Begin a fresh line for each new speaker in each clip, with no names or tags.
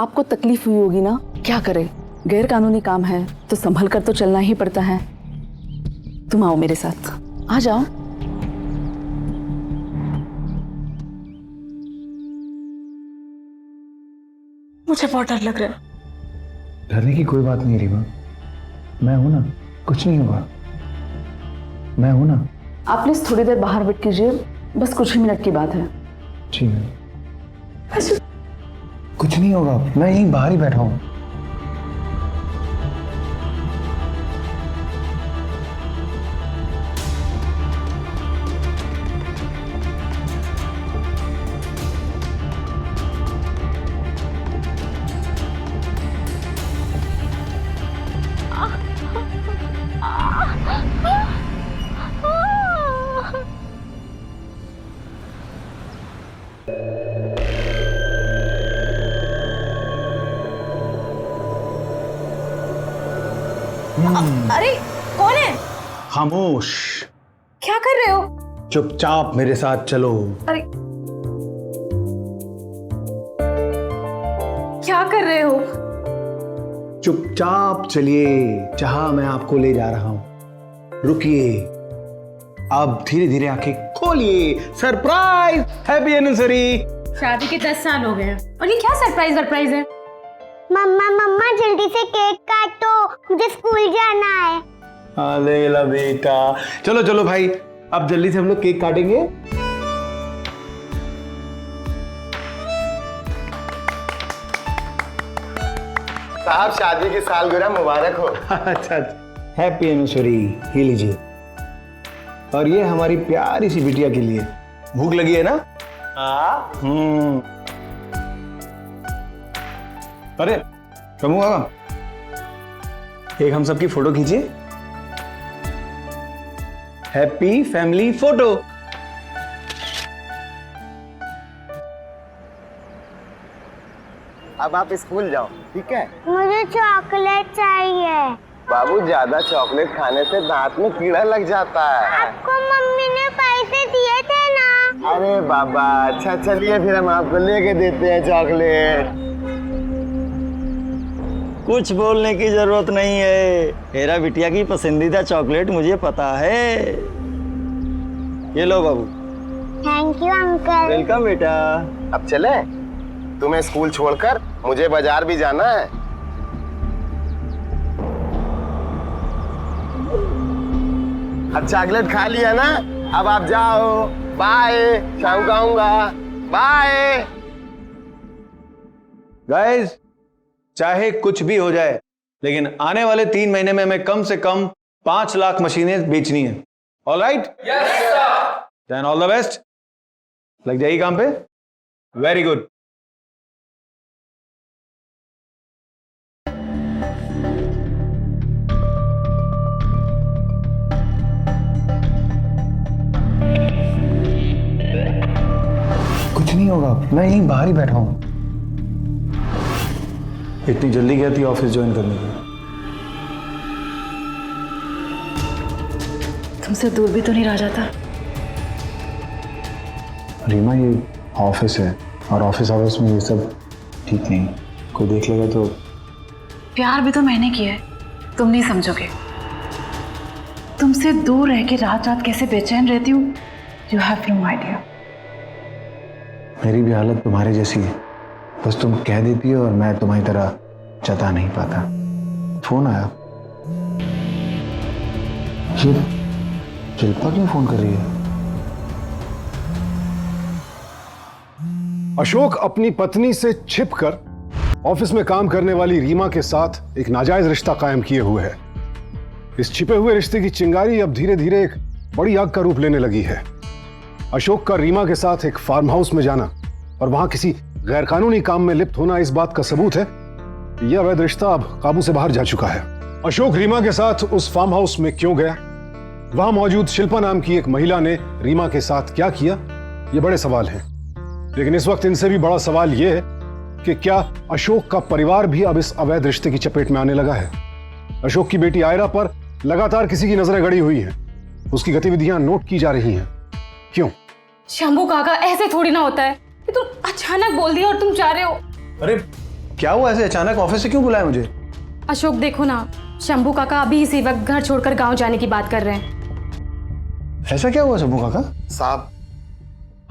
आपको तकलीफ हुई होगी ना, क्या करे, गैर कानूनी काम है तो संभल कर तो चलना ही पड़ता है। तुम आओ मेरे साथ, आ जाओ। मुझे बहुत डर लग रहा है।
डरने की कोई बात नहीं रीमा, मैं हूं ना, कुछ नहीं होगा, मैं हूं ना।
आप प्लीज थोड़ी देर बाहर वेट कीजिए, बस कुछ ही मिनट की बात है।
ठीक है, कुछ नहीं होगा, मैं यहीं बाहर ही बैठा हूं।
अरे कौन है?
खामोश,
क्या कर रहे हो?
चुपचाप मेरे साथ चलो।
अरे क्या कर रहे हो?
चुपचाप चलिए, जहां मैं आपको ले जा रहा हूं। रुकिए, अब धीरे धीरे आंखें खोलिए। Surprise, happy anniversary.
शादी के 10 साल हो गए हैं और ये क्या सरप्राइज है?
मम्मा मम्मा जल्दी से केक काटो, मुझे स्कूल जाना है।
अरे ला बेटा, चलो चलो भाई, अब जल्दी से हम लोग केक काटेंगे।
साहब शादी की सालगिरह मुबारक हो।
अच्छा, हैप्पी एनिवर्सरी, ये लीजिए। और ये हमारी प्यारी सी बिटिया के लिए। भूख लगी है ना? अरे कमू काका, एक हम सबकी फोटो खींचिए। Happy family photo.
अब आप स्कूल जाओ, ठीक है?
मुझे चॉकलेट चाहिए।
बाबू ज्यादा चॉकलेट खाने से दांत में कीड़ा लग जाता है।
आपको मम्मी ने पैसे दिए थे ना?
अरे बाबा, अच्छा चलिए फिर हम आपको लेके देते हैं चॉकलेट।
कुछ बोलने की जरूरत नहीं है, मेरा बिटिया की पसंदीदा चॉकलेट मुझे पता है। ये लो बाबू।
Thank you uncle.
वेलकम बेटा।
अब चले? तुम्हें स्कूल छोड़कर मुझे बाजार भी जाना है। अब चॉकलेट खा लिया ना, अब आप जाओ। बाय, शाम को आऊंगा। बाय।
गाइस, चाहे कुछ भी हो जाए, लेकिन आने वाले 3 महीने में हमें कम से कम 5 लाख मशीनें बेचनी है। All right? Yes sir. Then all the best. लग जाइए काम पे। Very good. कुछ नहीं होगा, मैं यहीं बाहर ही बैठा हूं। इतनी जल्दी गया थी ऑफिस ज्वाइन करने के लिए?
तुमसे दूर भी तो नहीं रह जाता।
रीमा, ये ऑफिस है और ऑफिस आवर्स में ये सब ठीक नहीं। कोई देख लेगा तो।
प्यार भी तो मैंने किया है, तुम नहीं समझोगे। तुमसे दूर रह के रात रात कैसे बेचैन रहती हूँ, यू हैव नो आइडिया।
मेरी भी हालत तुम्हारे जैसी है, बस तुम कह देती हो और मैं तुम्हारी तरह जता नहीं पाता। फोन आया। ये शिल्पा क्यों फोन कर रही है?
अशोक अपनी पत्नी से छिपकर ऑफिस में काम करने वाली रीमा के साथ एक नाजायज रिश्ता कायम किए हुए है। इस छिपे हुए रिश्ते की चिंगारी अब धीरे धीरे एक बड़ी आग का रूप लेने लगी है। अशोक का रीमा के साथ एक फार्म हाउस में जाना और वहां किसी गैरकानूनी काम में लिप्त होना इस बात का सबूत है यह अवैध रिश्ता अब काबू से बाहर जा चुका है। अशोक रीमा के साथ उस फार्म हाउस में क्यों गया, वहां मौजूद शिल्पा नाम की एक महिला ने रीमा के साथ क्या किया, ये बड़े सवाल हैं। लेकिन इस वक्त इनसे भी बड़ा सवाल यह है कि क्या अशोक का परिवार भी अब इस अवैध रिश्ते की चपेट में आने लगा है। अशोक की बेटी आयरा पर लगातार किसी की नजरें गड़ी हुई हैं, उसकी गतिविधियां नोट की जा रही हैं। क्यों?
शंभू काका, ऐसे थोड़ी ना होता है कि तुम अचानक बोल दिया और तुम जा रहे हो।
अरे क्या हुआ ऐसे अचानक ऑफिस से क्यों बुलाया मुझे?
अशोक देखो ना, शंभू काका अभी इसी वक्त घर छोड़कर गांव जाने की बात कर रहे हैं।
ऐसा क्या हुआ शंभू काका?
साहब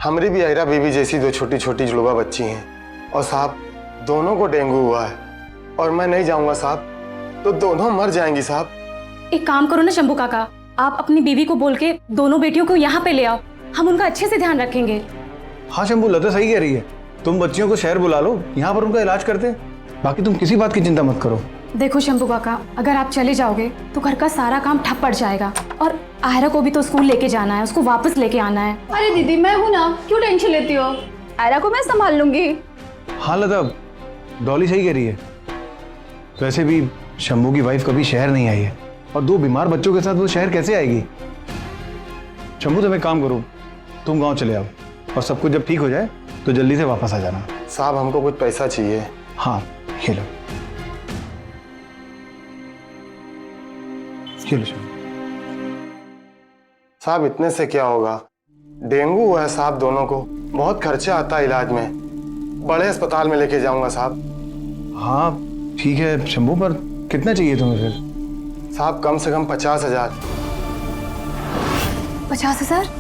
हमारी भी अहिरा बीबी जैसी 2 छोटी छोटी जुड़वा बच्ची हैं और साहब दोनों को डेंगू हुआ है और मैं नहीं जाऊंगा साहब तो दोनों मर जाएंगी साहब।
एक काम करो ना शंभू काका, आप अपनी बीवी को बोल के दोनों बेटियों को यहाँ पे ले आओ, हम उनका अच्छे से ध्यान रखेंगे।
हाँ शंभू, लता सही कह रही है। तुम बच्चियों को शहर बुला लो, यहाँ पर उनका इलाज करते हैं। बाकी तुम किसी बात की चिंता मत करो।
देखो शंभू काका, अगर आप चले जाओगे तो घर का सारा काम ठप पड़ जाएगा और आयरा को भी तो स्कूल लेके जाना है, उसको वापस लेके आना है।
अरे दीदी मैं हूं ना, क्यों टेंशन लेती हो? आयरा को मैं संभाल लूंगी।
हाँ लता, डॉली सही कह रही है। वैसे भी शंभू की वाइफ कभी शहर नहीं आई है और 2 बीमार बच्चों के साथ वो शहर कैसे आएगी? शंभू तुम एक काम करो, तुम गांव चले आओ और सब कुछ जब ठीक हो जाए तो जल्दी से वापस आ जाना।
साहब हमको कुछ पैसा चाहिए।
हाँ ये लो, ये लो शंभू।
साहब इतने से क्या होगा, डेंगू हुआ है साहब दोनों को, बहुत खर्चा आता है इलाज में, बड़े अस्पताल में लेके जाऊंगा साहब।
हाँ ठीक है शंभू, पर कितना चाहिए तुम्हें फिर?
साहब कम से कम 50,000।
50,000?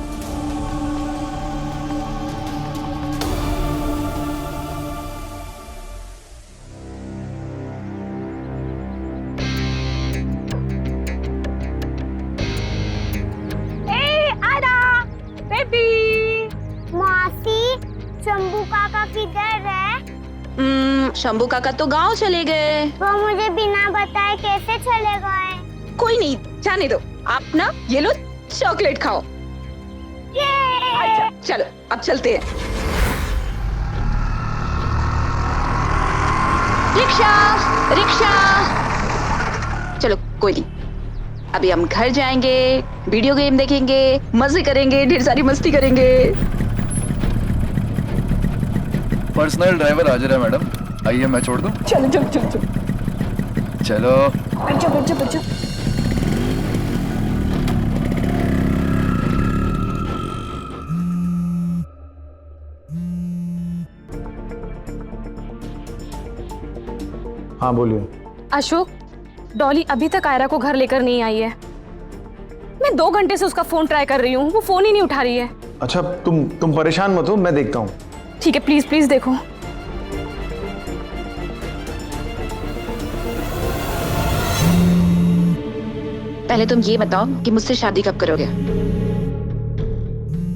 मौसी शंभू काका किधर है?
शंभू काका तो गांव चले गए।
वो मुझे बिना बताए कैसे चले गए?
कोई नहीं, जाने दो। आप ना ये लो चॉकलेट खाओ। अच्छा चलो अब चलते हैं। Rickshaw rickshaw. चलो कोई नहीं, अभी हम घर जाएंगे, वीडियो गेम देखेंगे, मजे करेंगे, ढेर सारी मस्ती करेंगे।
पर्सनल ड्राइवर हाजिर है मैडम, आइए मैं छोड़ दूं।
चलो चलो चलो चलो
चलो
बच्चो बच्चो बच्चो।
हाँ बोलिए।
अशोक, डॉली अभी तक आयरा को घर लेकर नहीं आई है। मैं 2 घंटे से उसका फोन ट्राई कर रही हूँ, वो फोन ही नहीं उठा रही है।
अच्छा तुम परेशान मत हो, मैं देखता हूँ।
ठीक है, प्लीज प्लीज देखो।
पहले तुम ये बताओ कि मुझसे शादी कब करोगे?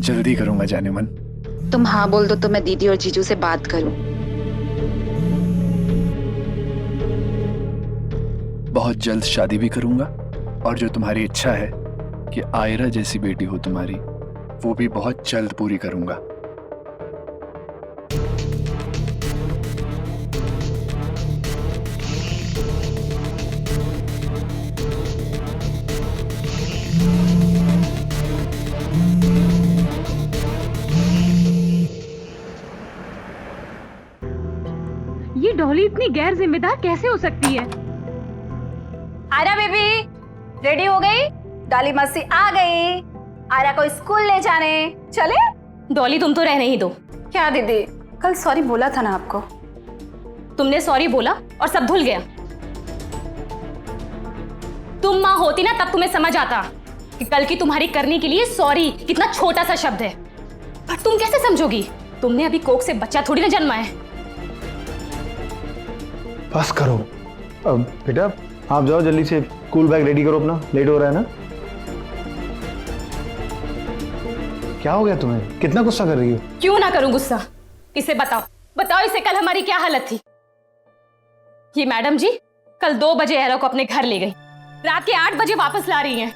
जल्दी करूंगा जाने मन।
तुम हाँ बोल दो तो मैं दीदी और जीजू से बात करूं।
बहुत जल्द शादी भी करूंगा और जो तुम्हारी इच्छा है कि आयरा जैसी बेटी हो तुम्हारी, वो भी बहुत जल्द पूरी करूंगा।
ये डॉली इतनी गैर जिम्मेदार कैसे हो सकती है?
आयरा बेबी रेडी हो गई? डॉली मस्ती आ गई। आयरा को स्कूल ले जाने चले?
डॉली तुम तो रहने ही दो।
क्या दीदी, कल सॉरी बोला था ना आपको।
तुमने सॉरी बोला और सब धुल गया। तुम माँ होती ना तब तुम्हें समझ आता कि कल की तुम्हारी करने के लिए सॉरी कितना छोटा सा शब्द है। पर तुम कैसे समझोगी? तुमने अभी कोख से बच्चा थोड़ी ना जन्मा है।
बस करो। अब बेटा आप जाओ जल्दी से, स्कूल बैग रेडी करो अपना, लेट हो रहा है ना। क्या हो गया तुम्हें, कितना गुस्सा कर रही हो?
क्यों ना करूं गुस्सा? इसे बताओ बताओ, इसे कल हमारी क्या हालत थी? ये मैडम जी कल 2 बजे एरा को अपने घर ले गई, रात के 8 बजे वापस ला रही हैं।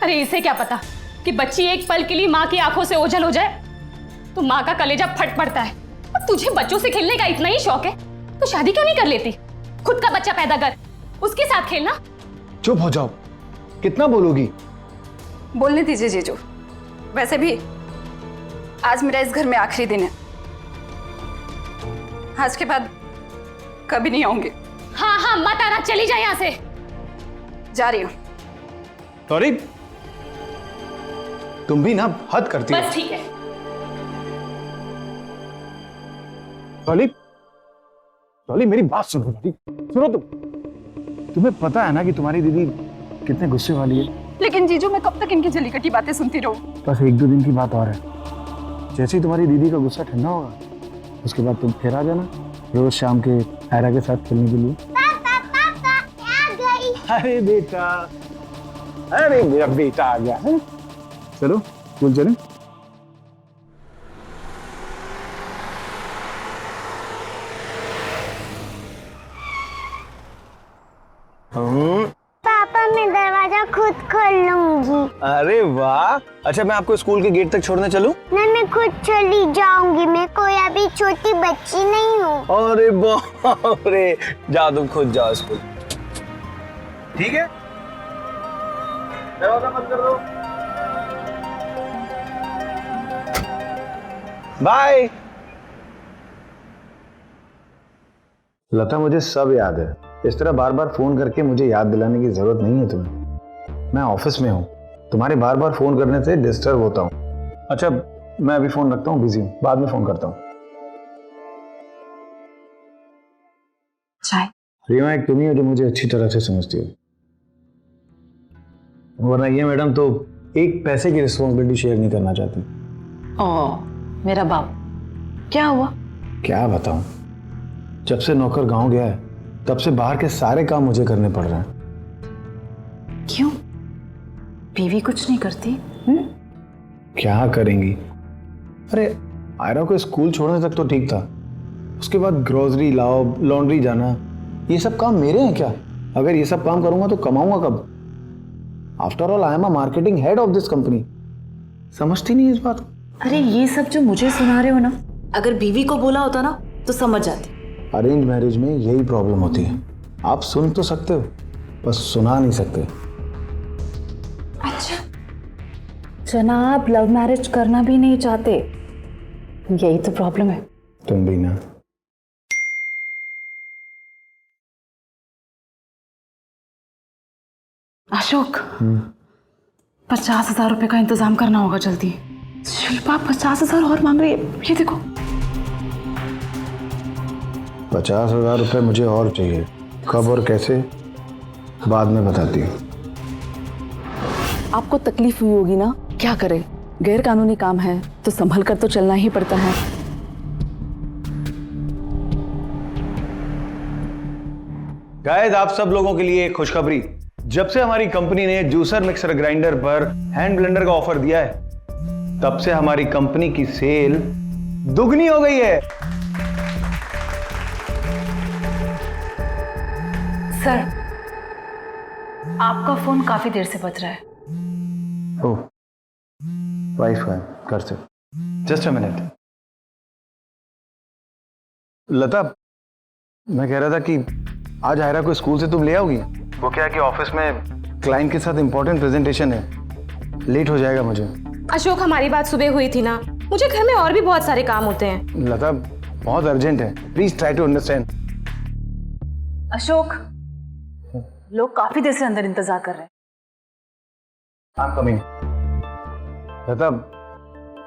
अरे इसे क्या पता कि बच्ची एक पल के लिए माँ की आंखों से ओझल हो जाए तो माँ का कलेजा फट पड़ता है। और तुझे बच्चों से खेलने का इतना ही शौक है तो शादी क्यों नहीं कर लेती? खुद का बच्चा पैदा कर, उसके साथ खेलना।
चुप हो जाओ, कितना बोलोगी?
बोलने दीजिए जीजू। वैसे भी आज मेरा इस घर में आखिरी दिन है, आज के बाद कभी नहीं आऊंगी।
हाँ हाँ मत आना, चली जाए यहाँ से।
जा रही हूँ।
सॉरी, तुम भी ना हद करती हो।
बस ठीक है।
डॉली डॉली मेरी बात सुनो, डॉली सुनो तुम्हें पता है ना कि तुम्हारी दीदी कितने गुस्से वाली है।
लेकिन जीजू मैं कब तक इनकी जली कटी बातें सुनती रहूं?
बस 1-2 दिन की बात और है। जैसे ही तुम्हारी दीदी का गुस्सा ठंडा होगा उसके बाद तुम फिर आ जाना रोज शाम के आयरा के साथ खेलने के लिए।
पापा पापा आ गई।
अरे बेटा, अरे मेरा बेटा आ गया है। चलो स्कूल चलें।
पापा मैं दरवाजा खुद खोल लूंगी।
अरे वाह, अच्छा मैं आपको स्कूल के गेट तक छोड़ने चलूं?
नहीं मैं खुद चली जाऊंगी, मैं कोई अभी छोटी बच्ची नहीं हूँ।
अरे बाप रे, जाओ तुम खुद जाओ स्कूल। ठीक है, दरवाजा बंद कर दो। बाय। लता मुझे सब याद है, इस तरह बार बार फोन करके मुझे याद दिलाने की जरूरत नहीं है तुम्हें। मैं ऑफिस में हूँ, तुम्हारे बार बार फोन करने से डिस्टर्ब होता हूँ। अच्छा मैं अभी फोन रखता हूँ, बिजी हूँ, बाद में फोन करता हूँ।
चाय?
रीमा एक तुम ही हो जो मुझे अच्छी तरह से समझती हो, वरना ये मैडम तो एक पैसे की रिस्पॉन्सिबिलिटी शेयर नहीं करना चाहती।
ओह मेरा बाप, क्या हुआ?
क्या बताऊं, जब से नौकर गांव गया है तब से बाहर के सारे काम मुझे करने पड़ रहे हैं।
क्यों? बीवी कुछ नहीं करती?
क्या करेंगी? अरे आयरा को स्कूल छोड़ने तक तो ठीक था, उसके बाद ग्रोसरी लाओ, लॉन्ड्री जाना, ये सब काम मेरे हैं क्या? अगर ये सब काम करूंगा तो कमाऊंगा कब? After all I am a marketing head of this company. समझती नहीं इस बात को?
अरे ये सब जो मुझे सुना रहे हो ना, अगर बीवी को बोला होता ना तो समझ जाती।
अरेंज मैरिज में यही प्रॉब्लम होती है, आप सुन तो सकते हो बस सुना नहीं सकते।
अच्छा जनाब लव मैरिज करना भी नहीं चाहते, यही तो प्रॉब्लम है।
तुम भी ना।
अशोक 50,000 रुपए का इंतजाम करना होगा जल्दी। शिल्पा 50,000 और मांग रही है, ये देखो।
50,000 रुपये मुझे और चाहिए, कब और कैसे बाद में बताती हूँ।
आपको तकलीफ हुई होगी ना, क्या करे, गैर कानूनी काम है तो संभल कर तो चलना ही पड़ता है।
गाइस आप सब लोगों के लिए एक खुशखबरी, जब से हमारी कंपनी ने जूसर मिक्सर ग्राइंडर पर हैंड ब्लेंडर का ऑफर दिया है तब से हमारी कंपनी की सेल दुगनी हो गई है।
सर आपका फोन काफी देर से बज रहा है।
ओह वाईफाई कर से, जस्ट अ मिनट। लता मैं कह रहा था कि आज आयरा को स्कूल से तुम ले आओगी? वो क्या है कि ऑफिस में क्लाइंट के साथ इंपॉर्टेंट प्रेजेंटेशन है, लेट हो जाएगा मुझे।
अशोक हमारी बात सुबह हुई थी ना, मुझे घर में और भी बहुत सारे काम होते हैं।
लता बहुत अर्जेंट है, please try to understand.
Ashok लोग काफी देर से अंदर इंतजार कर रहे हैं।
I'm coming। लता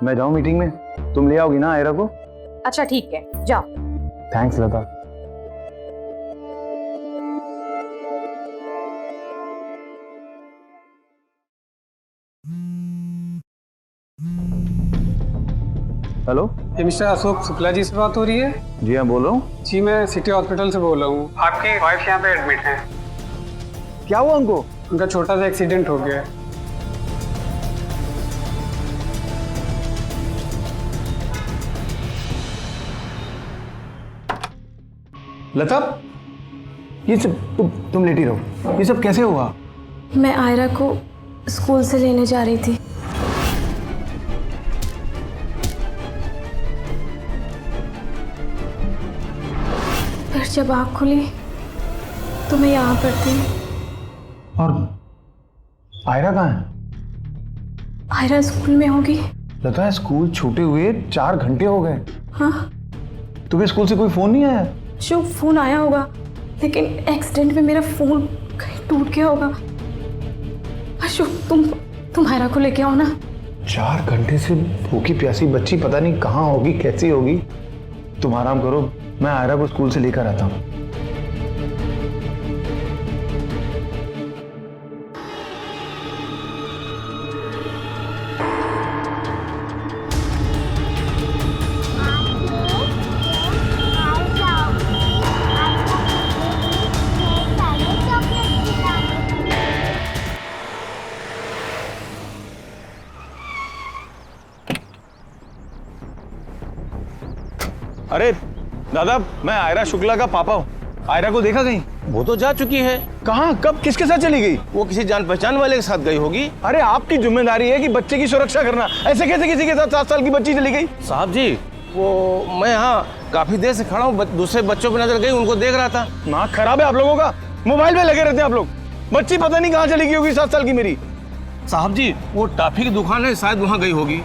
मैं जाऊं मीटिंग में, तुम ले आओगी ना आयरा को?
अच्छा ठीक है जाओ।
थैंक्स लता। हेलो
ये मिस्टर अशोक शुक्ला जी से बात हो रही है?
जी हाँ बोल रहा हूँ।
जी मैं सिटी हॉस्पिटल से बोल रहा हूँ, आपकी वाइफ यहाँ पे एडमिट है।
क्या हुआ उनको?
उनका छोटा सा एक्सीडेंट हो गया है।
लता ये सब तुम लेटी रहो, ये सब कैसे हुआ?
मैं आयरा को स्कूल से लेने जा रही थी। फिर जब आँख खुली तो मैं यहाँ पर थी।
और आयरा कहाँ है?
आयरा स्कूल में होगी।
लता स्कूल छूटे हुए 4 घंटे हो गए।
हाँ
तुम्हें स्कूल से कोई फोन नहीं आया?
जो फोन आया होगा, लेकिन एक्सीडेंट में मेरा फोन कहीं टूट गया होगा। अशोक तुम आयरा को लेके आओ ना।
4 घंटे से भूखी प्यासी बच्ची पता नहीं कहाँ होगी, कैसी होगी। तुम आराम करो, मैं आयरा को स्कूल से लेकर आता हूँ। अरे दादा, मैं आयरा शुक्ला का पापा हूँ। आयरा को देखा कहीं?
वो तो जा चुकी है।
कहाँ, कब, किसके साथ चली गई?
वो किसी जान पहचान वाले के साथ गई होगी।
अरे आपकी जिम्मेदारी है कि बच्चे की सुरक्षा करना, ऐसे कैसे किसी के साथ 7 साल की बच्ची चली गई?
साहब जी, वो मैं यहाँ काफी देर से खड़ा हूँ, दूसरे बच्चों पे नजर गई, उनको देख रहा था।
दिमाग खराब है आप लोगों का, मोबाइल में लगे रहते हैं आप लोग। बच्ची पता नहीं कहाँ चली गई होगी 7 साल की मेरी।
साहब जी, वो टॉफी की दुकान है, शायद वहाँ गई होगी।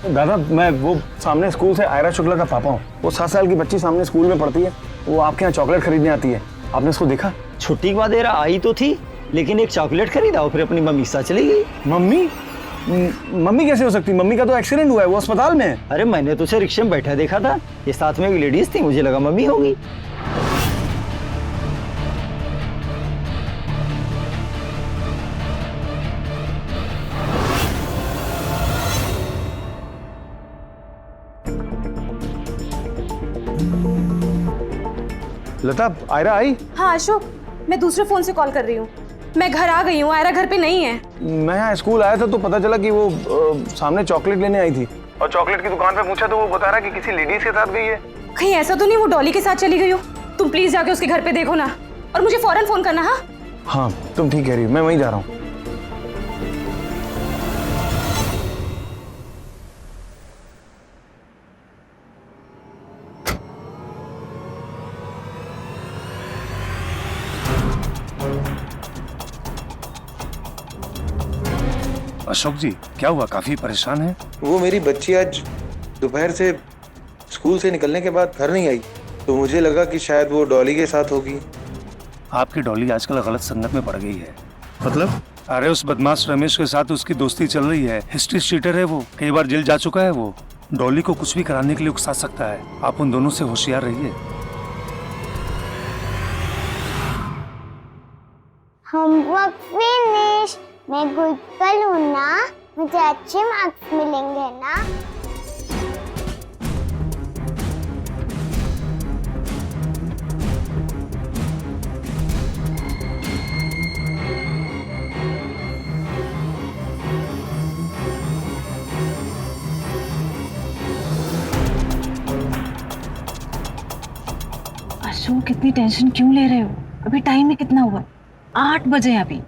दादा, मैं वो सामने स्कूल से आयरा शुक्ला का पापा हूँ। वो 7 साल की बच्ची सामने स्कूल में पढ़ती है, वो आपके यहाँ चॉकलेट खरीदने आती है। आपने उसको देखा?
छुट्टी के बाद एरा आई तो थी, लेकिन एक चॉकलेट खरीदा और फिर अपनी मम्मी के साथ चली गई।
मम्मी? मम्मी कैसे हो सकती? मम्मी का तो एक्सीडेंट हुआ है, वो अस्पताल में है।
अरे मैंने तो उसे रिक्शे में बैठा देखा था, ये साथ में एक लेडीज थी, मुझे लगा मम्मी होगी।
लता, आयरा आई?
हाँ अशोक, मैं दूसरे फोन से कॉल कर रही हूँ। मैं घर आ गई हूँ, आयरा घर पे नहीं है।
मैं यहाँ स्कूल आया था तो पता चला कि वो सामने चॉकलेट लेने आई थी, और चॉकलेट की दुकान पे पूछा तो वो बता रहा कि किसी लेडीज के साथ गई है।
कहीं ऐसा तो नहीं वो डॉली के साथ चली गई हो? तुम प्लीज जाके उसके घर पे देखो ना, और मुझे फौरन फोन करना। हाँ
हाँ, तुम ठीक कह रही हो, मैं वहीं जा रहा हूँ।
अशोक जी, क्या हुआ? काफी परेशान है?
वो मेरी बच्ची आज दोपहर से स्कूल से निकलने के बाद घर नहीं आई, तो मुझे लगा कि शायद वो डॉली के साथ होगी।
आपकी डॉली आजकल गलत संगत में पड़ गई है।
मतलब?
अरे उस बदमाश रमेश के साथ उसकी दोस्ती चल रही है। हिस्ट्री शीटर है वो, कई बार जेल जा चुका है वो। डॉली को कुछ भी कराने के लिए उकसा सकता है। आप उन दोनों से होशियार रहिए।
Homework finish. मैं गुड गर्ल हूँ ना, मुझे अच्छे मार्क्स मिलेंगे ना।
अशोक, इतनी टेंशन क्यों ले रहे हो? अभी टाइम ही कितना हुआ? 8 बजे हैं अभी,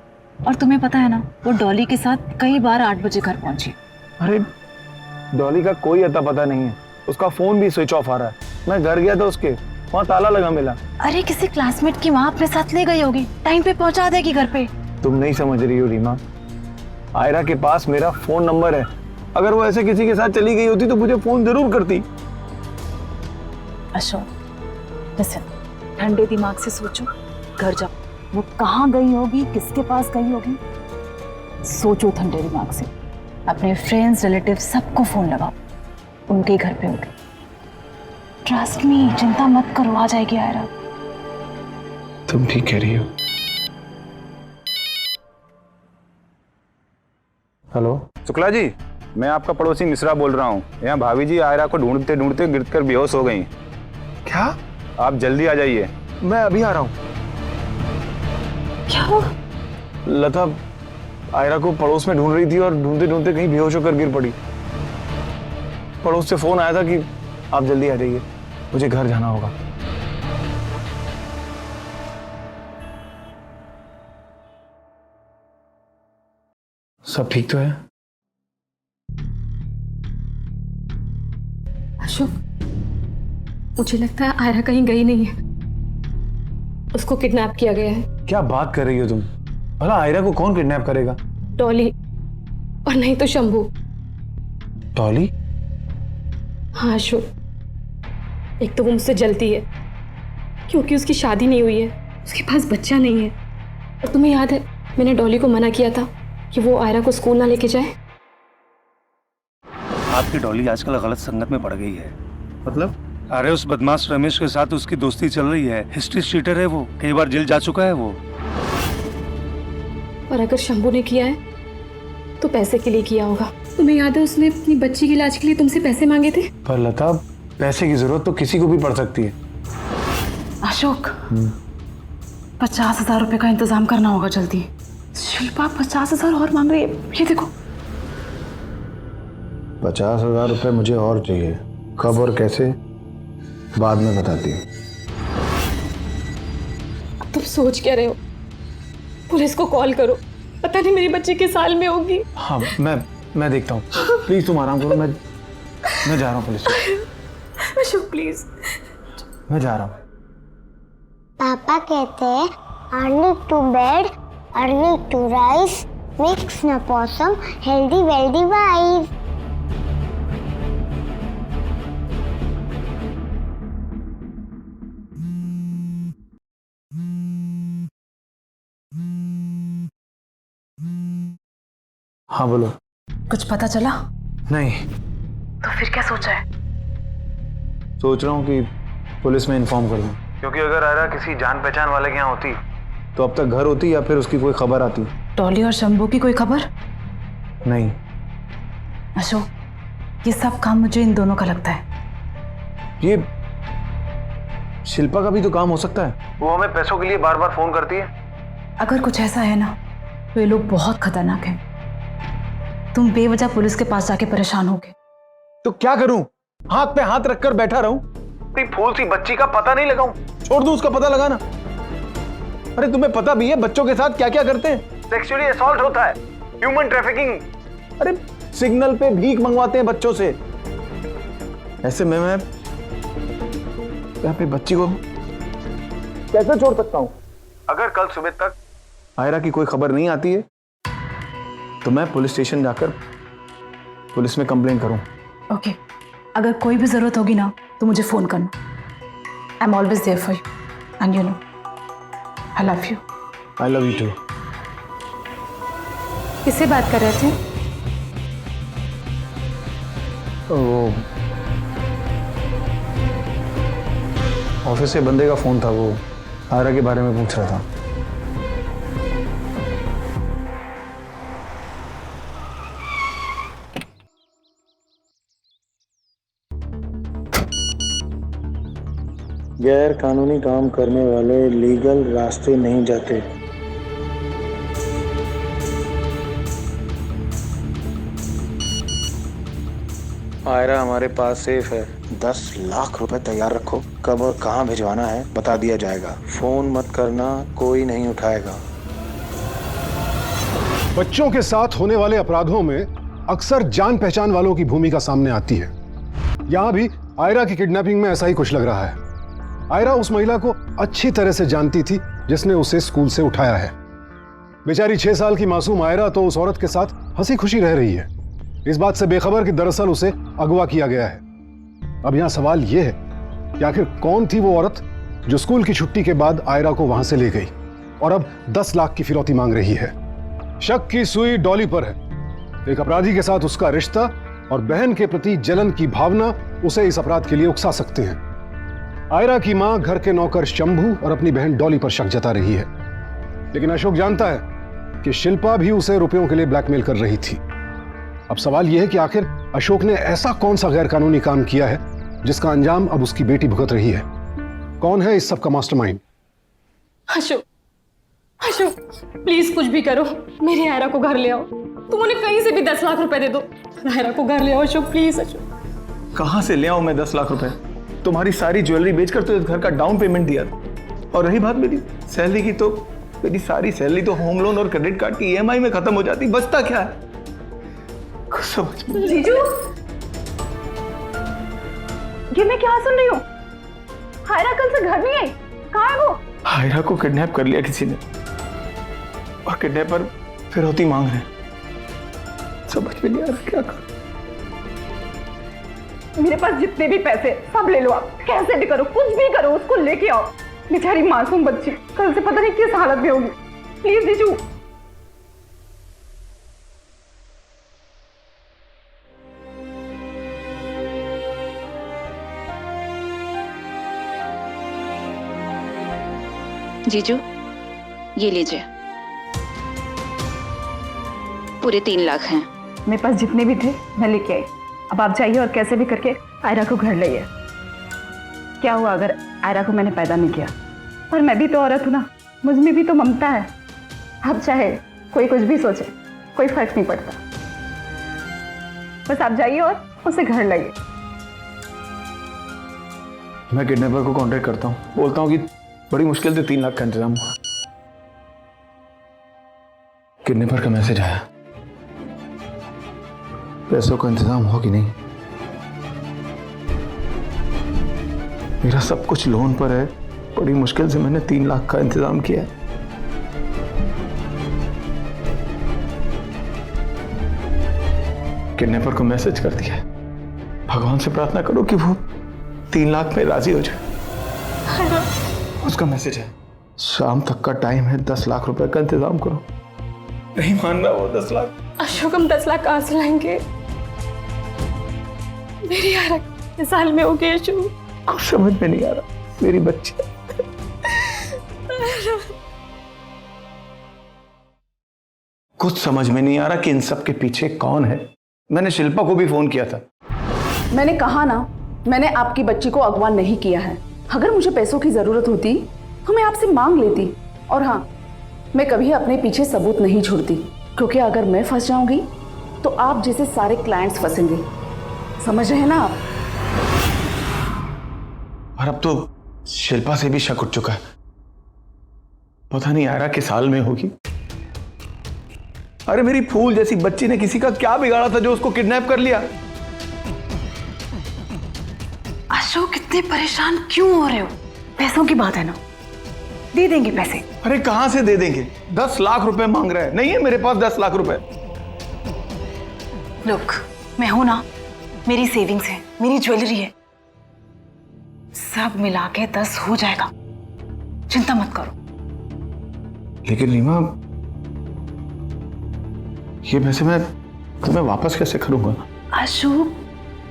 और तुम्हें पता है ना वो डॉली के साथ कई बार 8 बजे घर पहुंची।
अरे डॉली का कोई अता पता नहीं है, उसका फोन भी स्विच ऑफ आ रहा है। मैं घर गया था उसके, वहाँ ताला लगा मिला।
अरे किसी क्लासमेट की माँ अपने साथ ले गई होगी, टाइम पे पहुंचा देगी घर पे।
तुम नहीं समझ रही हो रीमा, आयरा के पास मेरा फोन नंबर है। अगर वो ऐसे किसी के साथ चली गई होती तो मुझे फोन जरूर करती।
अशोक लिसन, ठंडे दिमाग से सोचो, घर जाओ, वो कहाँ गई होगी, किसके पास गई होगी, सोचो ठंडे दिमाग से। अपने फ्रेंड्स, रिलेटिव सबको फोन लगाओ, उनके घर पे होगी। ट्रस्ट मी, चिंता मत करो, आ जाएगी आयरा।
तुम ठीक कह रही हो। हेलो शुक्ला जी, मैं आपका पड़ोसी मिश्रा बोल रहा हूँ। यहाँ भाभी जी आयरा को ढूंढते ढूंढते गिरकर बेहोश हो गई। क्या? आप जल्दी आ जाइए। मैं अभी आ रहा हूँ।
क्या हुआ?
लता आयरा को पड़ोस में ढूंढ रही थी और ढूंढते ढूंढते कहीं बेहोश होकर गिर पड़ी। पड़ोस से फोन आया था कि आप जल्दी आ जाइए, मुझे घर जाना होगा। सब ठीक तो है?
अशोक, मुझे लगता है आयरा कहीं गई नहीं है, उसको किडनैप किया गया है।
क्या बात कर रही हो तुम? भला आयरा को कौन किडनैप करेगा?
डॉली, और नहीं तो शंभू।
डॉली?
हाँ अशोक, एक तो वो मुझसे जलती है क्योंकि उसकी शादी नहीं हुई है, उसके पास बच्चा नहीं है। और तुम्हें याद है मैंने डॉली को मना किया था कि वो आयरा को स्कूल ना लेके जाए।
आपकी डॉली आजकल गलत संगत में पड़ गई है।
मतलब?
अरे उस बदमाश रमेश के साथ उसकी दोस्ती चल रही है। हिस्ट्री शीटर है वो, कई बार जेल जा चुका है वो।
और अगर शंभू ने किया है तो पैसे के लिए किया होगा। तुम्हें याद है उसने अपनी बच्ची के इलाज के लिए तुमसे पैसे मांगे थे?
पर लता, पैसे की जरूरत तो किसी को भी पड़ सकती है।
अशोक, 50,000 रुपए का इंतजाम करना होगा जल्दी। शिल्पा 50,000 और मांग रही है, ये देखो।
50,000 रुपए मुझे और चाहिए। कब और कैसे बाद में बताती हूँ।
तुम सोच क्या रहे हो? पुलिस को कॉल करो, पता नहीं मेरी बच्ची किस हाल में होगी।
हाँ, मैं देखता हूँ। प्लीज तुम आराम करो, मैं जा रहा हूँ पुलिस।
अशोक प्लीज।
मैं जा रहा हूँ।
पापा कहते हैं early to bed early to rise makes a person healthy wealthy wise.
हाँ बोलो।
कुछ पता चला?
नहीं।
तो फिर क्या सोचा है?
सोच रहा हूँ कि पुलिस में इन्फॉर्म कर दूँ, क्योंकि अगर आयरा किसी जान पहचान वाले के यहाँ होती तो अब तक घर होती या फिर उसकी कोई खबर आती।
डॉली और शंभू की कोई खबर?
नहीं।
अशोक, ये सब काम मुझे इन दोनों का लगता है।
ये शिल्पा का भी तो काम हो सकता है। वो हमें पैसों के लिए बार बार फोन करती है।
अगर कुछ ऐसा है ना तो ये लोग बहुत खतरनाक हैं। तुम बेवजह पुलिस के पास जाके परेशान होगे।
तो क्या करूं? हाथ पे हाथ रखकर बैठा रहूं? फूल सी बच्ची का पता नहीं लगाऊं? छोड़ दूं उसका पता लगाना? अरे तुम्हें पता भी है बच्चों के साथ क्या क्या करते हैं? सेक्सुअली असॉल्ट होता है, ह्यूमन ट्रैफिकिंग। अरे सिग्नल पे भीख मंगवाते हैं बच्चों से। ऐसे में मैं अपनी बच्ची को कैसे छोड़ सकता हूं? अगर कल सुबह तक आयरा की कोई खबर नहीं आती है तो मैं पुलिस स्टेशन जाकर पुलिस में कंप्लेंट करूं।
ओके, अगर कोई भी जरूरत होगी ना तो मुझे फोन करना। I am always there for you and you know I love you.
I love you too.
किससे बात कर रहे थे?
वो ऑफिस से बंदे का फोन था, वो आयरा के बारे में पूछ रहा था। गैर कानूनी काम करने वाले लीगल रास्ते नहीं जाते। आयरा हमारे पास सेफ है। 10 लाख रुपए तैयार रखो, कब और कहां भिजवाना है बता दिया जाएगा। फोन मत करना, कोई नहीं उठाएगा।
बच्चों के साथ होने वाले अपराधों में अक्सर जान पहचान वालों की भूमिका सामने आती है। यहां भी आयरा की किडनैपिंग में ऐसा ही कुछ लग रहा है। आयरा उस महिला को अच्छी तरह से जानती थी जिसने उसे स्कूल से उठाया है। बेचारी 6 साल की मासूम आयरा तो उस औरत के साथ हंसी खुशी रह रही है, इस बात से बेखबर कि दरअसल उसे अगवा किया गया है। अब यहां सवाल यह है कि आखिर कौन थी वो औरत जो स्कूल की छुट्टी के बाद आयरा को वहां से ले गई और अब 10 लाख की फिरौती मांग रही है। शक की सुई डॉली पर है। एक अपराधी के साथ उसका रिश्ता और बहन के प्रति जलन की भावना उसे इस अपराध के लिए उकसा सकते हैं। आयरा की मां घर के नौकर शंभू और अपनी बहन डॉली पर शक जता रही है, लेकिन अशोक जानता है कि शिल्पा भी उसे रुपयों के लिए ब्लैकमेल कर रही थी। अब सवाल यह है कि आखिर अशोक ने ऐसा कौन सा गैरकानूनी काम किया है जिसका अंजाम अब उसकी बेटी भुगत रही है। कौन है इस सब का मास्टरमाइंड?
अशोक, अशोक प्लीज कुछ भी करो, मेरी आयरा को घर ले आओ। तुम उन्हें कहीं से भी 10 लाख रुपए दे दो, आयरा को घर ले आओ अशोक, प्लीज। अशोक
कहां से ले आऊं मैं 10 लाख रुपए? तुम्हारी सारी ज्वेलरी बेचकर तो इस घर का डाउन पेमेंट दिया था। और रही बात मेरी सैलरी की, तो मेरी सारी सैलरी तो होम लोन और क्रेडिट कार्ड की EMI में खत्म हो जाती। बचता क्या है? कुछ समझ में।
जीजू, ये मैं क्या सुन रही हूँ? आयरा कल से घर नहीं आई, कहाँ है वो?
आयरा को किडनैप कर लिया किसी ने और किडनैपर फिरौती मांग रहे। समझ में नहीं आ रहा क्या करूं।
मेरे पास जितने भी पैसे सब ले लो आप, कैसे भी करो, कुछ भी करो, उसको लेके आओ। बेचारी मासूम बच्ची कल से पता नहीं किस हालत में होगी। प्लीज जीजू।
जीजू, ये लीजिए, पूरे 3 लाख हैं।
मेरे पास जितने भी थे मैं लेके आई। अब आप जाइए और कैसे भी करके आयरा को घर लाइए। क्या हुआ अगर आयरा को मैंने पैदा नहीं किया? पर मैं भी तो औरत हूँ ना, मुझ में भी तो ममता है। अब चाहे कोई कुछ भी सोचे, कोई फर्क नहीं पड़ता। बस आप जाइए और उसे घर लाइए।
मैं किडनैपर को कांटेक्ट करता हूँ, बोलता हूँ कि बड़ी मुश्किल से 3 लाख का इंतजाम हुआ। किडनैपर का मैसेज आया, पैसों का इंतजाम हो कि नहीं? मेरा सब कुछ लोन पर है, बड़ी मुश्किल से मैंने 3 लाख का इंतजाम किया है। किडनैपर को मैसेज कर दिया है। भगवान से प्रार्थना करो कि वो 3 लाख में राजी हो जाए। उसका मैसेज है, शाम तक का टाइम है, 10 लाख रुपए का इंतजाम करो। नहीं मान रहा वो 10 लाख।
अशोक, हम 10 लाख कहाँ से लाएंगे? मेरी आयरा कितने साल में हो गई अशोक?
कुछ समझ में नहीं आ रहा, मेरी बच्ची। कुछ समझ में नहीं आ रहा कि इन सब के पीछे कौन है। मैंने शिल्पा को भी फोन किया था।
मैंने कहा ना, मैंने आपकी बच्ची को अगवा नहीं किया है। अगर मुझे पैसों की जरूरत होती तो मैं आपसे मांग लेती। और हाँ, मैं कभी अपने पीछे सबूत नहीं छोड़ती, क्योंकि अगर मैं फंस जाऊंगी तो आप जैसे सारे क्लाइंट्स फंसेंगे। समझ रहे हैं ना आप?
और अब तो शिल्पा से भी शक उठ चुका है। पता नहीं आयरा किस हाल में होगी। अरे मेरी फूल जैसी बच्ची ने किसी का क्या बिगाड़ा था जो उसको किडनैप कर लिया?
अशोक, इतने परेशान क्यों हो रहे हो? पैसों की बात है ना, दे देंगे पैसे।
अरे कहां से दे देंगे? 10 लाख रुपए मांग रहा है। नहीं है मेरे पास 10 लाख रुपए।
लुक, मैं हूं ना, मेरी सेविंग्स है, मेरी ज्वेलरी है, सब मिला के 10 हो जाएगा। चिंता मत करो।
लेकिन रीमा, ये पैसे मैं तुम्हें वापस कैसे करूंगा?
अशोक,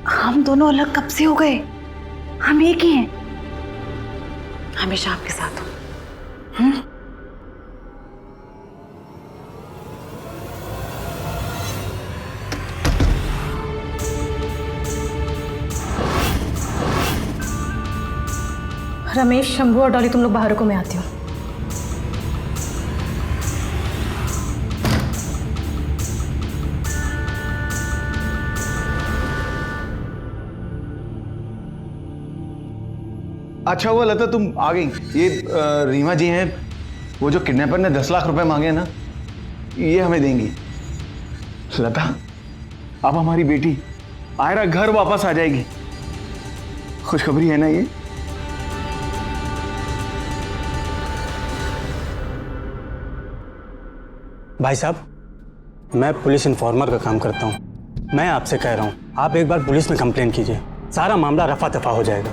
हम दोनों अलग कब से हो गए? हम एक ही हैं, हमेशा आपके साथ हूं।
रमेश, शंभू और डॉली, तुम लोग बाहर को, मैं आती हूँ।
अच्छा हुआ लता तुम आ गई। ये रीमा जी हैं, वो जो किडनैपर ने 10 लाख रुपए मांगे हैं ना, ये हमें देंगी। लता, अब हमारी बेटी आयरा घर वापस आ जाएगी। खुशखबरी है ना ये?
भाई साहब, मैं पुलिस इन्फॉर्मर का काम करता हूँ। मैं आपसे कह रहा हूँ, आप एक बार पुलिस में कंप्लेन कीजिए, सारा मामला रफा दफा हो जाएगा।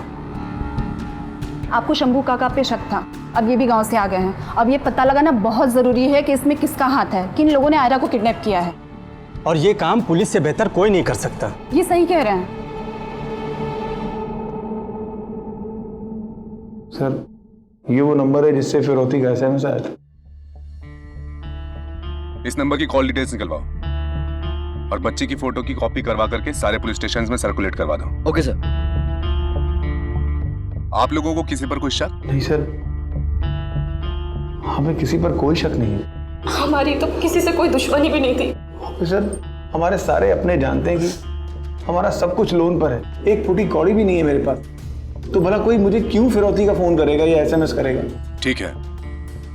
आपको शंभू काका पे शक था, अब ये भी गांव से आ गए हैं। अब ये पता लगाना बहुत जरूरी है कि इसमें किसका हाथ है, किन लोगों ने आयरा को किडनैप किया है।
और ये काम पुलिस से बेहतर कोई नहीं कर सकता।
ये सही कह रहे हैं
सर। ये वो नंबर है जिससे फिरौती का SMS आया था।
इस नंबर की कॉल डिटेल्स निकलवाओ और बच्चे की फोटो की कॉपी करवा करके सारे पुलिस स्टेशंस में सर्कुलेट करवा दो।
Okay sir.
आप लोगों को किसी पर कोई शक?
नहीं सर, हमें किसी पर कोई शक नहीं है।
हमारी तो किसी से कोई दुश्मनी भी नहीं थी।
ऑफिसर, हमारे सारे अपने जानते हैं कि हमारा सब कुछ लोन पर है, एक फुटी कौड़ी भी नहीं है मेरे पास। तो भला कोई मुझे क्यों फिरौती का फोन करेगा या SMS करेगा?
ठीक है,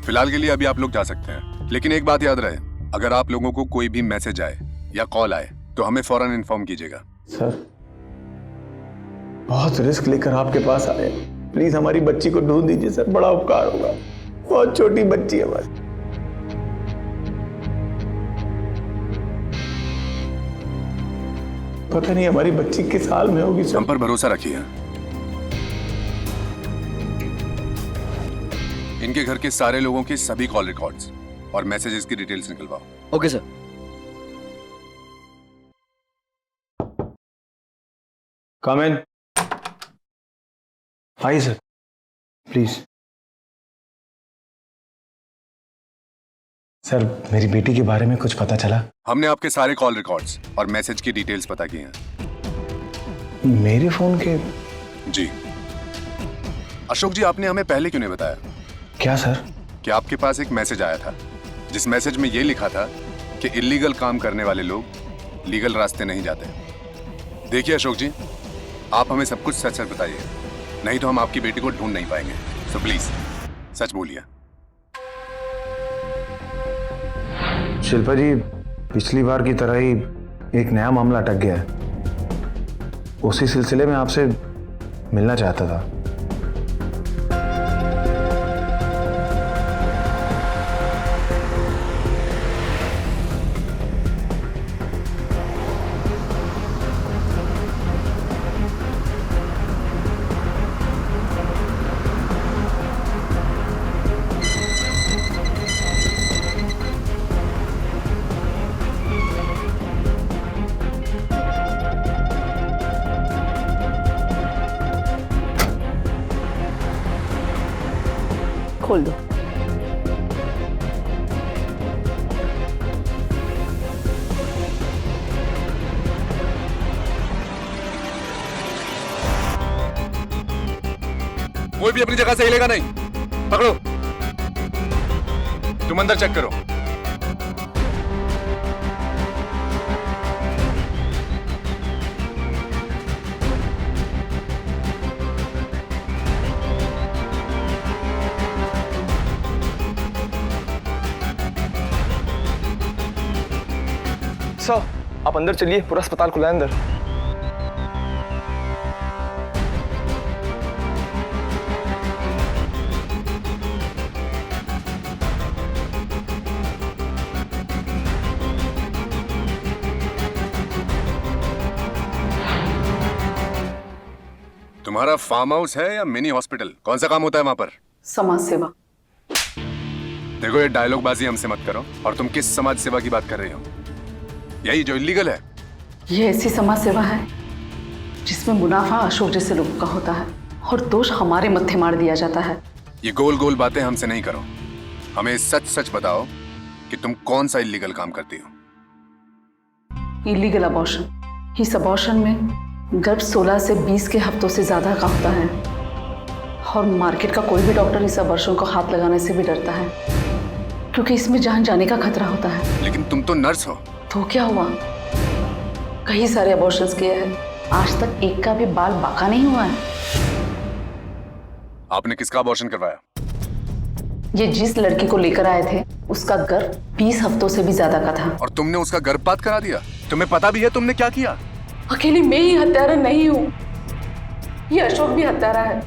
फिलहाल के लिए अभी आप लोग जा सकते हैं, लेकिन एक बात याद रहे, अगर आप लोगों को कोई भी मैसेज आए या कॉल आए तो हमें फौरन इन्फॉर्म कीजिएगा।
सर, बहुत रिस्क लेकर आपके पास आए, प्लीज हमारी बच्ची को ढूंढ दीजिए सर, बड़ा उपकार होगा। बहुत छोटी बच्ची है हमारी। पता नहीं हमारी बच्ची किस हाल में होगी सर।
हम पर भरोसा रखिए। इनके घर के सारे लोगों के सभी कॉल रिकॉर्ड्स और मैसेजेस की डिटेल्स निकलवाओ।
Okay sir.
Come in. आइए सर, प्लीज। सर मेरी बेटी के बारे में कुछ पता चला?
हमने आपके सारे कॉल रिकॉर्ड्स और मैसेज की डिटेल्स पता की हैं।
मेरे फोन के?
जी। अशोक जी, आपने हमें पहले क्यों नहीं बताया?
क्या सर?
कि आपके पास एक मैसेज आया था जिस मैसेज में यह लिखा था कि इलीगल काम करने वाले लोग लीगल रास्ते नहीं जाते। देखिए अशोक जी, आप हमें सब कुछ सच सच बताइए, नहीं तो हम आपकी बेटी को ढूंढ नहीं पाएंगे। सो प्लीज सच बोलिए।
शिल्पा जी, पिछली बार की तरह ही एक नया मामला अटक गया है। उसी सिलसिले में आपसे मिलना चाहता था।
खोल दो।
कोई भी अपनी जगह से हिलेगा नहीं। पकड़ो, तुम अंदर चेक करो।
सर आप अंदर चलिए, पूरा अस्पताल खुला है अंदर।
तुम्हारा फार्म हाउस है या मिनी हॉस्पिटल? कौन सा काम होता है वहां पर?
समाज सेवा।
देखो, ये डायलॉग बाजी हमसे मत करो। और तुम किस समाज सेवा की बात कर रही हो? यही जो इलीगल है?
ये ऐसी समाज सेवा है जिसमें मुनाफा अशोक जैसे लोगों का होता है और दोष हमारे मत्थे मार दिया जाता है।
ये गोल गोल बातें हमसे नहीं करो, हमें सच सच बताओ कि तुम कौन सा इलीगल काम करती हो।
Illegal abortion. इस अबॉर्शन में गर्भ 16 से 20 के हफ्तों से ज्यादा का होता है और मार्केट का कोई भी डॉक्टर इस अबॉर्शन को हाथ लगाने से भी डरता है क्योंकि इसमें जान जाने का खतरा होता है।
लेकिन तुम तो नर्स हो।
तो क्या हुआ? कई सारे अबॉर्शंस किए हैं, आज तक एक का भी बाल बाका नहीं हुआ है।
आपने किसका अबॉर्शन करवाया?
ये जिस लड़की को लेकर आए थे उसका गर्भ 20 हफ्तों से भी ज्यादा का था।
और तुमने उसका गर्भपात करा दिया? तुम्हें पता भी है तुमने क्या किया?
अकेली मैं ही हत्यारा नहीं हूँ, ये अशोक भी हत्यारा है।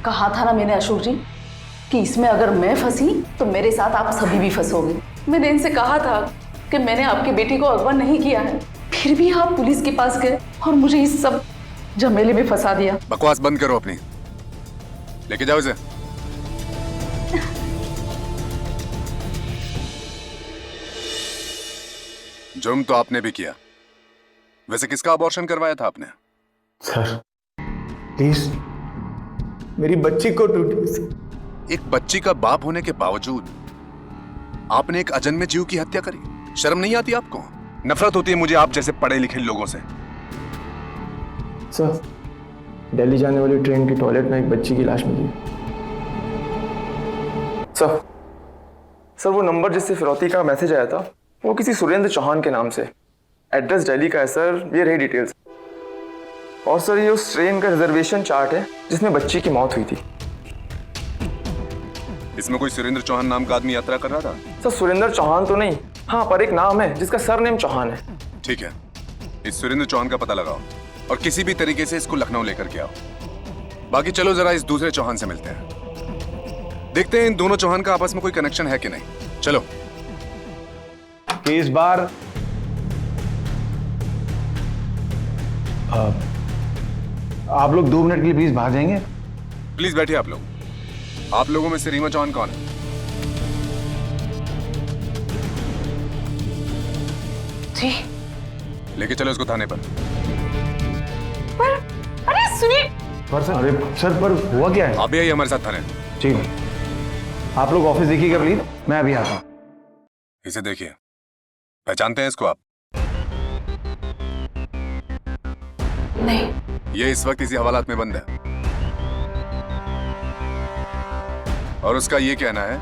कहा था ना मैंने अशोक जी कि इसमें अगर मैं फंसी तो मेरे साथ आप सभी भी फंसोगे। मैंने इनसे कहा था कि मैंने आपकी बेटी को अगवा नहीं किया है, फिर भी आप पुलिस के पास गए और मुझे इस सब झमेले में फंसा दिया।
बकवास बंद करो अपनी, लेके जाओ इसे। जुर्म तो आपने भी किया, वैसे किसका अबॉर्शन करवाया था आपने?
सर प्लीज मेरी बच्ची को टूटी।
एक बच्ची का बाप होने के बावजूद आपने एक अजन्मे जीव की हत्या करी। शर्म नहीं आती आपको? नफरत होती है मुझे आप जैसे पढ़े लिखे लोगों से।
सर दिल्ली जाने वाली ट्रेन की टॉयलेट में एक बच्ची की लाश मिली। सर वो नंबर जिससे फिरौती का मैसेज आया था वो किसी सुरेंद्र चौहान के नाम से, एड्रेस दिल्ली का है सर। ये रही डिटेल्स। और सर ये उस ट्रेन का रिजर्वेशन चार्ट है जिसमें बच्ची की मौत हुई थी।
इसमें कोई सुरेंद्र चौहान नाम का आदमी यात्रा कर रहा था?
सर सुरेंद्र चौहान तो नहीं, हाँ पर एक नाम है जिसका सरनेम चौहान है।
ठीक है, इस सुरेंद्र चौहान का पता लगाओ और किसी भी तरीके से इसको लखनऊ लेकर के आओ। बाकी चलो जरा इस दूसरे चौहान से मिलते हैं, देखते हैं इन दोनों चौहान का आपस में कोई कनेक्शन है कि नहीं। चलो।
कि इस बार आप लोग 2 मिनट के लिए प्लीज बाहर जाएंगे?
प्लीज बैठिए आप लोग। आप लोगों में से रीमा चौहान कौन है?
जी।
लेके चलो इसको थाने पर।
अरे सुनिए।
पर सर, अरे सर पर हुआ क्या है?
आप भी आइए हमारे साथ थाने।
ठीक है, आप लोग ऑफिस देखिएगा प्लीज, मैं अभी आता हूँ।
इसे देखिए, पहचानते हैं इसको आप?
नहीं।
ये इस वक्त इसी हवालात में बंद है और उसका ये कहना है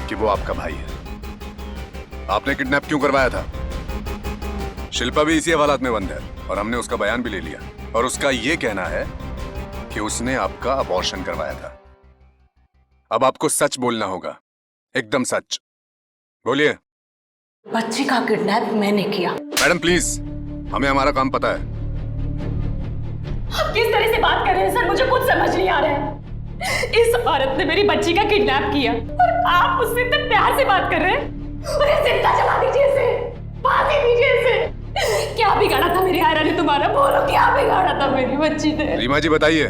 कि वो आपका भाई है। आपने किडनैप क्यों करवाया था? शिल्पा भी इसी हवालात में बंद है और हमने उसका बयान भी ले लिया और उसका ये कहना है कि उसने आपका अबॉर्शन करवाया था। अब आपको सच बोलना होगा, एकदम सच बोलिए।
बच्ची का किडनैप मैंने किया।
मैडम प्लीज, हमें हमारा काम पता है।
आप किस तरह से बात कर रहे हैं सर, मुझे कुछ समझ नहीं आ रहा है। इस औरत ने मेरी बच्ची का किडनैप किया और आप उससे इतने प्यार से बात कर रहे हैं। उन्हें जिंदा जला दीजिए इसे, फांसी दीजिए इसे। क्या बिगाड़ा था मेरी आयरा ने तुम्हारा? बोलो, क्या बिगाड़ा था मेरी बच्ची ने?
रीमा जी बताइए,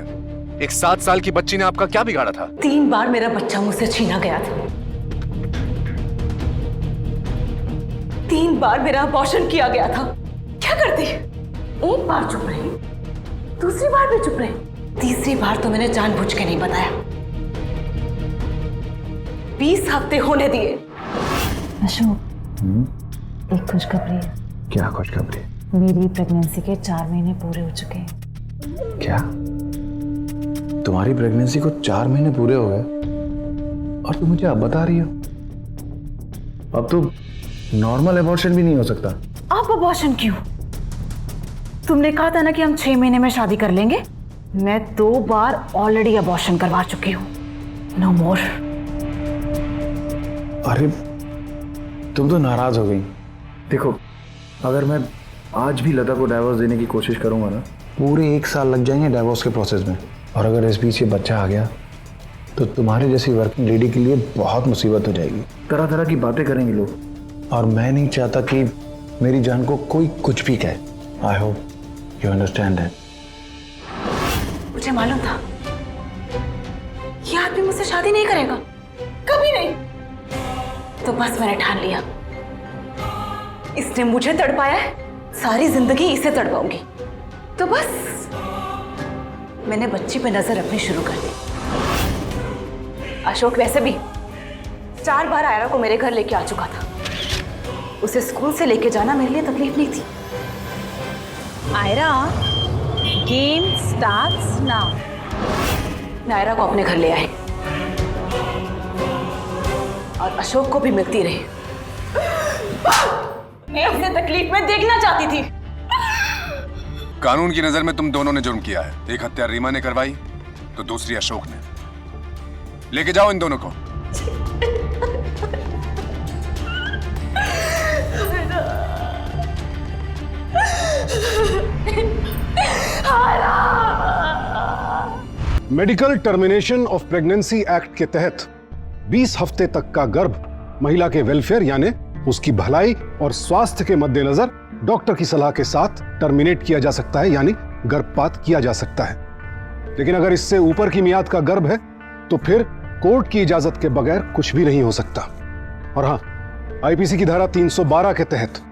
एक 7 साल की बच्ची ने आपका क्या बिगाड़ा था?
3 बार मेरा बच्चा मुझसे छीना गया था। 3 बार मेरा अबॉर्शन किया गया था। क्या करती? एक बार चुप रही, दूसरी बार भी चुप रही, तीसरी बार तो मैंने जानबूझ के नहीं बताया। 20 हफ्ते होने दिए। अशोक, एक खुशखबरी है।
क्या खुशखबरी?
मेरी प्रेगनेंसी के 4 महीने पूरे हो चुके हैं।
क्या तुम्हारी प्रेगनेंसी को 4 महीने पूरे हो गए और तुम मुझे अब बता रही हो? अब तो नॉर्मल अबॉर्शन भी नहीं हो सकता।
अब अबॉर्शन क्यों? तुमने कहा था ना कि हम 6 महीने में शादी कर लेंगे। मैं 2 बार ऑलरेडी अबॉर्शन करवा चुकी हूँ। नो मोर।
अरे तुम तो नाराज हो गई। देखो, अगर मैं आज भी लता को डाइवोर्स देने की कोशिश करूंगा ना, पूरे 1 साल लग जाएंगे डाइवोर्स के प्रोसेस में। और अगर इस बीच ये बच्चा आ गया तो तुम्हारे जैसी वर्किंग लेडी के लिए बहुत मुसीबत हो जाएगी। तरह तरह की बातें करेंगे लोग और मैं नहीं चाहता कि मेरी जान को कोई कुछ भी कहे। I hope you understand that.
मुझे मालूम था ये आदमी मुझसे शादी नहीं करेगा, कभी नहीं। तो बस मैंने ठान लिया, इसने मुझे तड़पाया है, सारी जिंदगी इसे तड़पाऊंगी। तो बस मैंने बच्ची पे नजर रखनी शुरू कर दी। अशोक वैसे भी 4 बार आयरा को मेरे घर लेके आ चुका था। उसे स्कूल से लेके जाना मेरे लिए तकलीफ नहीं थी। Aira, game starts now. मैं आयरा को अपने घर ले आई और अशोक को भी मिलती रही। मैं अपने तकलीफ में देखना चाहती थी।
कानून की नजर में तुम दोनों ने जुर्म किया है। एक हत्या रीमा ने करवाई तो दूसरी अशोक ने। लेके जाओ इन दोनों को।
Medical termination of pregnancy act के तहत 20 हफ्ते तक का गर्भ महिला के वेलफेयर यानी उसकी भलाई और स्वास्थ्य के मद्देनजर डॉक्टर की सलाह के साथ टर्मिनेट किया जा सकता है, यानी गर्भपात किया जा सकता है। लेकिन अगर इससे ऊपर की मियाद का गर्भ है तो फिर कोर्ट की इजाजत के बगैर कुछ भी नहीं हो सकता। और हां, आईपीसी की धारा 312 के तहत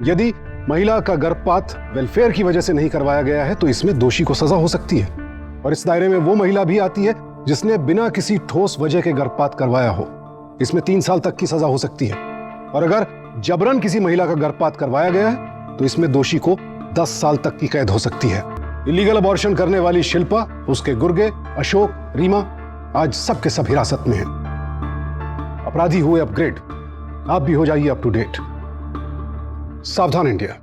यदि महिला का गर्भपात वेलफेयर की वजह से नहीं करवाया गया है तो इसमें दोषी को सजा हो सकती है। और इस दायरे में वो महिला भी आती है जिसने बिना किसी ठोस वजह के गर्भपात करवाया हो। इसमें 3 साल तक की सजा हो सकती है। और अगर जबरन किसी महिला का गर्भपात करवाया गया है तो इसमें दोषी को 10 साल तक की कैद हो सकती है। इलीगल अबॉर्शन करने वाली शिल्पा, उसके गुर्गे, अशोक, रीमा आज सब के सब हिरासत में हैं। अपराधी हुए अपग्रेड, आप भी हो जाइए अप टू डेट। सावधान इंडिया।